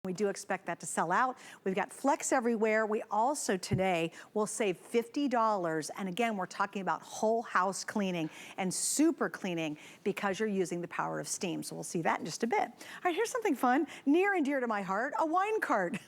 We do expect that to sell out. We've got Flex everywhere. We also today will save $50. And again, we're talking about whole house cleaning and super cleaning because you're using the power of steam. So we'll see that in just a bit. All right, here's something fun, near and dear to my heart, a wine cart.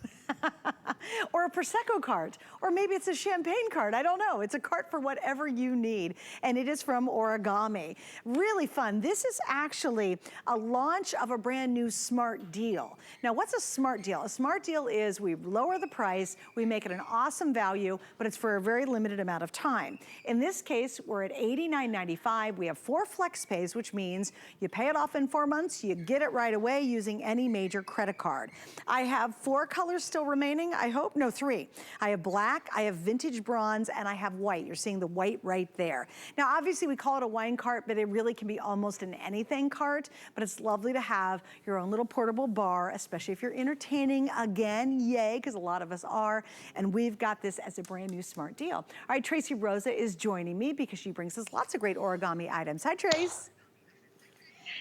Or a Prosecco cart, or maybe it's a champagne cart, I don't know. It's a cart for whatever you need, and it is from Origami. Really fun. This is actually a launch of a brand new smart deal. Now, what's a smart deal? A smart deal is we lower the price, we make it an awesome value, but it's for a very limited amount of time. In this case, we're at $89.95. We have 4 flex pays, which means you pay it off in 4 months, you get it right away using any major credit card. I have 4 colors still remaining, I hope. No, 3. I have black, I have vintage bronze, and I have white. You're seeing the white right there. Now, obviously, we call it a wine cart, but it really can be almost an anything cart, but it's lovely to have your own little portable bar, especially if you're entertaining again, yay, because a lot of us are, and we've got this as a brand new smart deal. All right, Tracy Rosa is joining me because she brings us lots of great Origami items. Hi, Trace.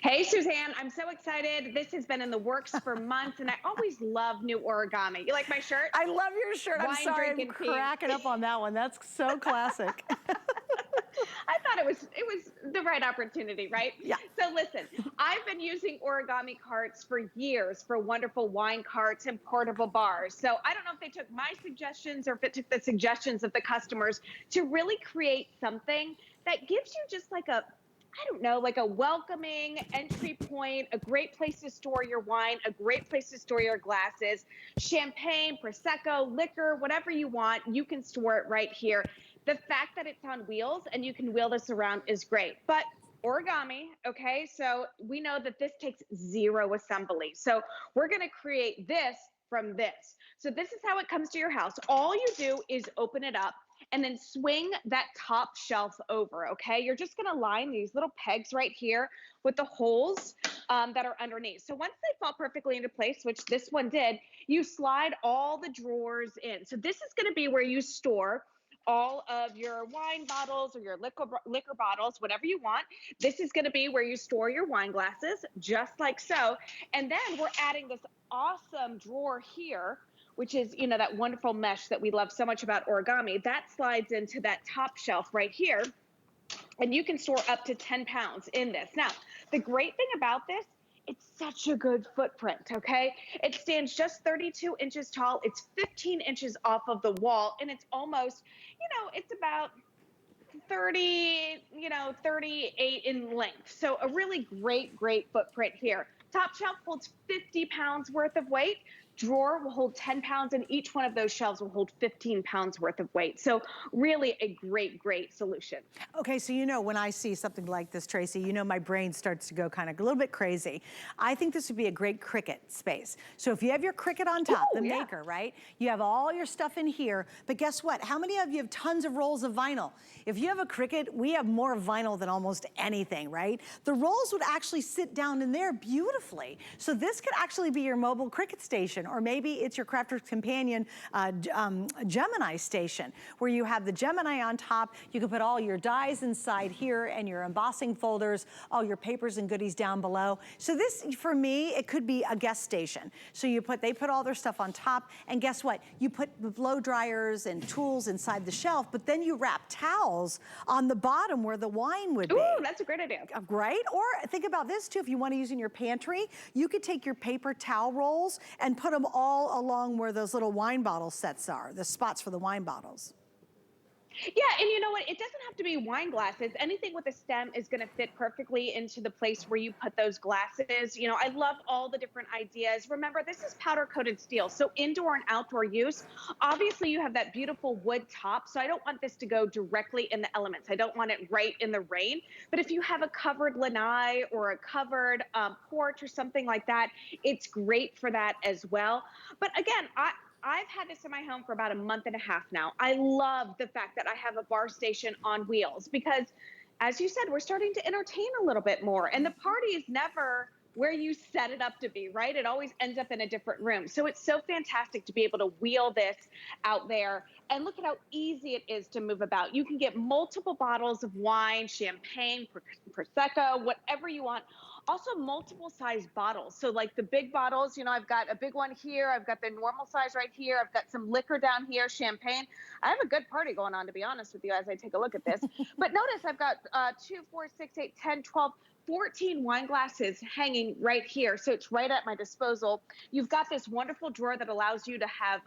Hey, Suzanne, I'm so excited. This has been in the works for months, and I always love new origami. You like my shirt? I love your shirt. I'm sorry, I'm cracking up on that one. That's so classic. I thought it was the right opportunity, right? Yeah. So listen, I've been using origami carts for years for wonderful wine carts and portable bars. So I don't know if they took my suggestions or if it took the suggestions of the customers to really create something that gives you just like a, I don't know, like a welcoming entry point, a great place to store your wine, a great place to store your glasses, champagne, Prosecco, liquor, whatever you want, you can store it right here. The fact that it's on wheels and you can wheel this around is great. But origami, okay, so we know that this takes 0 assembly. So we're gonna create this from this. So this is how it comes to your house. All you do is open it up and then swing that top shelf over, okay? You're just gonna line these little pegs right here with the holes that are underneath. So once they fall perfectly into place, which this one did, you slide all the drawers in. So this is gonna be where you store all of your wine bottles or your liquor bottles, whatever you want. This is gonna be where you store your wine glasses, just like so. And then we're adding this awesome drawer here, which is, you know, that wonderful mesh that we love so much about origami. That slides into that top shelf right here, and you can store up to 10 pounds in this. Now, the great thing about this, it's such a good footprint, okay? It stands just 32 inches tall. It's 15 inches off of the wall, and it's almost, you know, it's about 30, 38 in length. So a really great footprint here. Top shelf holds 50 pounds worth of weight. Drawer will hold 10 pounds, and each one of those shelves will hold 15 pounds worth of weight. So really a great solution. Okay, so you know when I see something like this, Tracy, you know my brain starts to go kind of a little bit crazy. I think this would be a great Cricut space. So if you have your Cricut on top, the maker, right? You have all your stuff in here, but guess what? How many of you have tons of rolls of vinyl? If you have a Cricut, we have more vinyl than almost anything, right? The rolls would actually sit down in there beautifully. So this could actually be your mobile Cricut station, or maybe it's your Crafter's Companion Gemini station, where you have the Gemini on top. You can put all your dies inside here and your embossing folders, all your papers and goodies down below. So this, for me, it could be a guest station. So they put all their stuff on top, and guess what? You put the blow dryers and tools inside the shelf, but then you wrap towels on the bottom where the wine would be. Ooh, that's a great idea. Right? Or think about this too, if you want to use in your pantry, you could take your paper towel rolls and put them all along where those little wine bottle sets are, the spots for the wine bottles. Yeah, and you know what? It doesn't have to be wine glasses. Anything with a stem is going to fit perfectly into the place where you put those glasses. You know, I love all the different ideas. Remember, this is powder coated steel, so indoor and outdoor use. Obviously, you have that beautiful wood top, so I don't want this to go directly in the elements. I don't want it right in the rain. But if you have a covered lanai or a covered porch or something like that, it's great for that as well. But again, I've had this in my home for about a month and a half now. I love the fact that I have a bar station on wheels because, as you said, we're starting to entertain a little bit more. And the party is never where you set it up to be, right? It always ends up in a different room. So it's so fantastic to be able to wheel this out there. And look at how easy it is to move about. You can get multiple bottles of wine, champagne, Prosecco, whatever you want Also multiple size bottles. So like the big bottles, you know, I've got a big one here. I've got the normal size right here. I've got some liquor down here, champagne. I have a good party going on, to be honest with you, as I take a look at this. But notice I've got 2, 4, 6, 8, 10, 12, 14 wine glasses hanging right here. So it's right at my disposal. You've got this wonderful drawer that allows you to have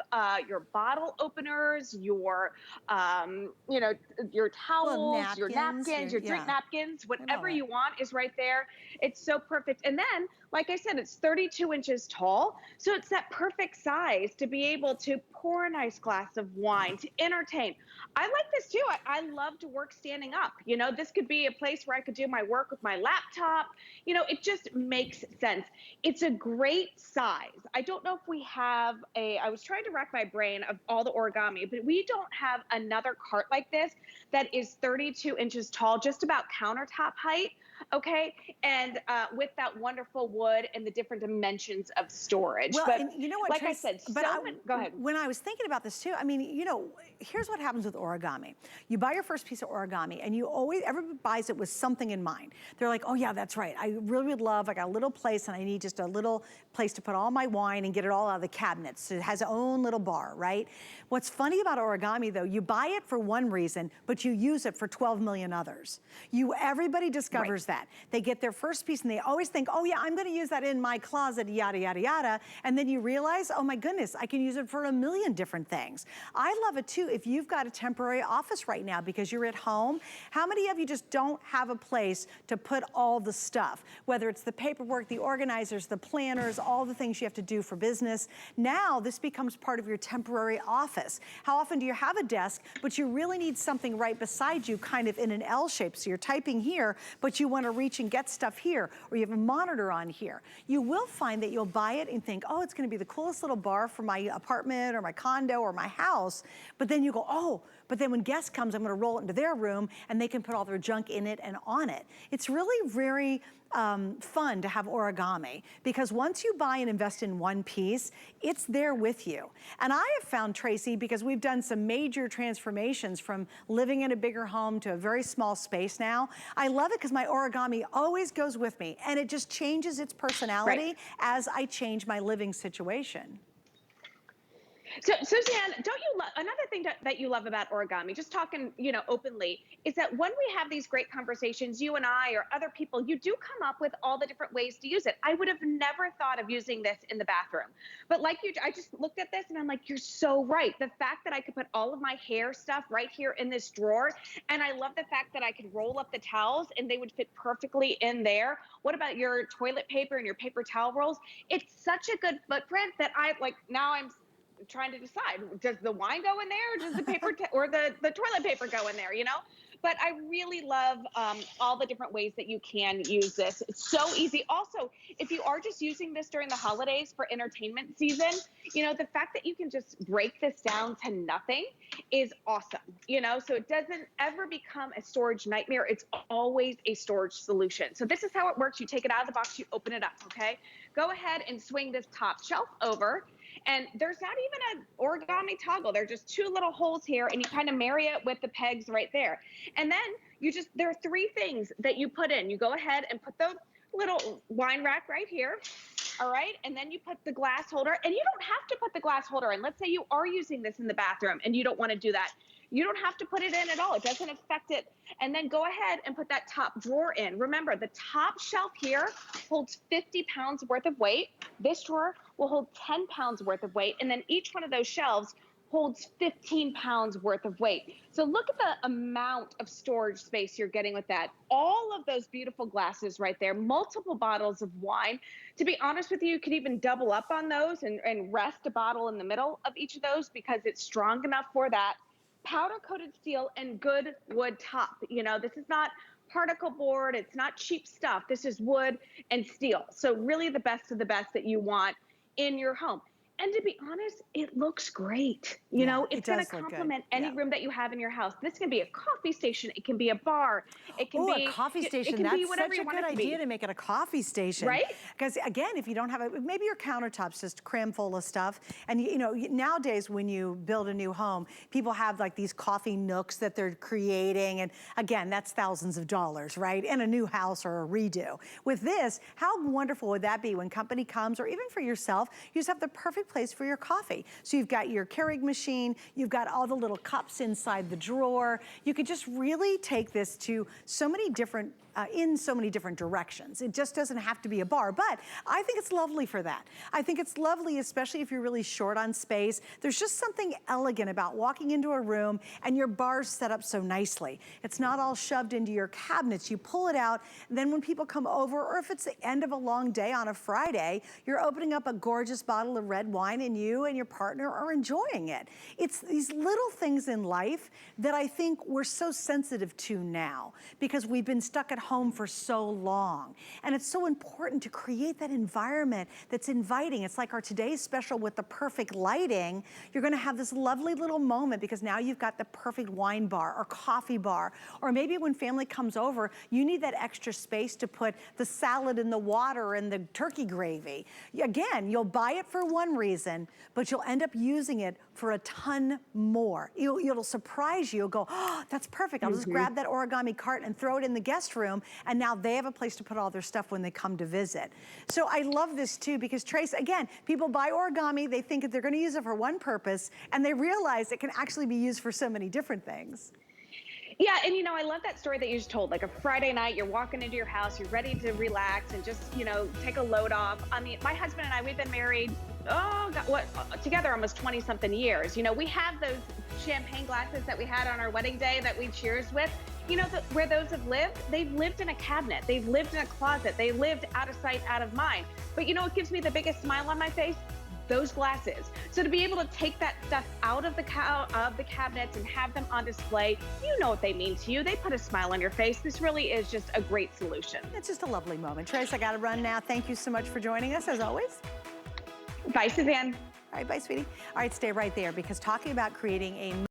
your bottle openers, you know, your Well, towels, your napkins, napkins, your drink yeah, napkins, look at all whatever that. you want is right there. It's so perfect. And then, like I said, it's 32 inches tall. So it's that perfect size to be able to pour a nice glass of wine, to entertain. I like this too. I love to work standing up. You know, this could be a place where I could do my work with my laptop. You know, it just makes sense. It's a great size. I don't know if we have I was trying to rack my brain of all the origami, but we don't have another cart like this that is 32 inches tall, just about countertop height. Okay. And with that wonderful wood and the different dimensions of storage. Well, But and you know what, like I Trace, said, but go ahead. when I was thinking about this too, I mean, you know, here's what happens with origami. You buy your first piece of origami and everybody buys it with something in mind. They're like, oh yeah, that's right. I really would love, I got a little place and I need just a little place to put all my wine and get it all out of the cabinets. So it has its own little bar, right? What's funny about origami though, you buy it for one reason, but you use it for 12 million others. Everybody discovers that. They get their first piece and they always think, oh yeah, I'm gonna use that in my closet, yada, yada, yada. And then you realize, oh my goodness, I can use it for a million different things. I love it too if you've got a temporary office right now because you're at home. How many of you just don't have a place to put all the stuff? Whether it's the paperwork, the organizers, the planners, all the things you have to do for business. Now this becomes part of your temporary office. How often do you have a desk, but you really need something right beside you, kind of in an L shape? So you're typing here, but you want to reach and get stuff here, or you have a monitor on here. You will find that you'll buy it and think, oh, it's going to be the coolest little bar for my apartment or my condo or my house. But then you go, oh, but then when guests comes, I'm going to roll it into their room and they can put all their junk in it and on it. It's really very fun to have origami because once you buy and invest in one piece, it's there with you. And I have found, Tracy, because we've done some major transformations from living in a bigger home to a very small space now, I love it because my origami always goes with me and it just changes its personality as I change my living situation. So, Suzanne, don't you love another thing that you love about origami? Just talking, you know, openly, is that when we have these great conversations, you and I or other people, you do come up with all the different ways to use it. I would have never thought of using this in the bathroom, but like you, I just looked at this and I'm like, you're so right. The fact that I could put all of my hair stuff right here in this drawer, and I love the fact that I could roll up the towels and they would fit perfectly in there. What about your toilet paper and your paper towel rolls? It's such a good footprint that I like. Now I'm trying to decide, does the wine go in there or does the paper or the toilet paper go in there, you know? But I really love all the different ways that you can use this. It's so easy. Also, if you are just using this during the holidays for entertainment season, you know, the fact that you can just break this down to nothing is awesome, you know? So it doesn't ever become a storage nightmare. It's always a storage solution. So this is how it works. You take it out of the box, you open it up, okay? Go ahead and swing this top shelf over. And there's not even an origami toggle. There are just two little holes here and you kind of marry it with the pegs right there. And then there are three things that you put in. You go ahead and put the little wine rack right here. All right. And then you put the glass holder, and you don't have to put the glass holder in. Let's say you are using this in the bathroom and you don't want to do that. You don't have to put it in at all. It doesn't affect it. And then go ahead and put that top drawer in. Remember, the top shelf here holds 50 pounds worth of weight. This drawer will hold 10 pounds worth of weight. And then each one of those shelves holds 15 pounds worth of weight. So look at the amount of storage space you're getting with that. All of those beautiful glasses right there, multiple bottles of wine. To be honest with you, you could even double up on those and rest a bottle in the middle of each of those because it's strong enough for that. Powder coated steel and good wood top. You know, this is not particle board. It's not cheap stuff. This is wood and steel. So really the best of the best that you want in your home. And to be honest, it looks great. You Yeah, know, it it's going to does look good. complement Yeah. any room that you have in your house. This can be a coffee station. It can be a bar. Oh, a coffee It station. can be That's whatever such you a want good it to idea be. to make it a coffee station. Right? Because again, if you don't have it, maybe your countertop's just cram full of stuff. And you know, nowadays when you build a new home, people have like these coffee nooks that they're creating. And again, that's thousands of dollars, right? In a new house or a redo. With this, how wonderful would that be when company comes, or even for yourself, you just have the perfect place for your coffee. So you've got your Keurig machine, you've got all the little cups inside the drawer. You could just really take this to so many different in so many different directions. It just doesn't have to be a bar, but I think it's lovely for that. I think it's lovely, especially if you're really short on space. There's just something elegant about walking into a room and your bar's set up so nicely. It's not all shoved into your cabinets. You pull it out, and then when people come over, or if it's the end of a long day on a Friday, you're opening up a gorgeous bottle of red wine and you and your partner are enjoying it. It's these little things in life that I think we're so sensitive to now because we've been stuck at home for so long. And it's so important to create that environment that's inviting. It's like our today's special with the perfect lighting. You're gonna have this lovely little moment because now you've got the perfect wine bar or coffee bar. Or maybe when family comes over, you need that extra space to put the salad and the water and the turkey gravy. Again, you'll buy it for one reason, but you'll end up using it for a ton more. It'll surprise you. You'll go, oh, that's perfect. I'll just grab that origami cart and throw it in the guest room, and now they have a place to put all their stuff when they come to visit. So I love this too, because Trace, again, people buy origami, they think that they're gonna use it for one purpose, and they realize it can actually be used for so many different things. Yeah, and you know, I love that story that you just told. Like a Friday night, you're walking into your house, you're ready to relax and just, you know, take a load off. I mean, my husband and I, we've been married, oh, God, together almost 20 something years. You know, we have those champagne glasses that we had on our wedding day that we cheers with. You know, where those have lived, they've lived in a cabinet, they've lived in a closet, they lived out of sight, out of mind. But you know what gives me the biggest smile on my face? Those glasses. So to be able to take that stuff out of the cabinets and have them on display, you know what they mean to you. They put a smile on your face. This really is just a great solution. It's just a lovely moment. Trace, I gotta run now. Thank you so much for joining us, as always. Bye, Suzanne. All right, bye, sweetie. All right, stay right there, because talking about creating a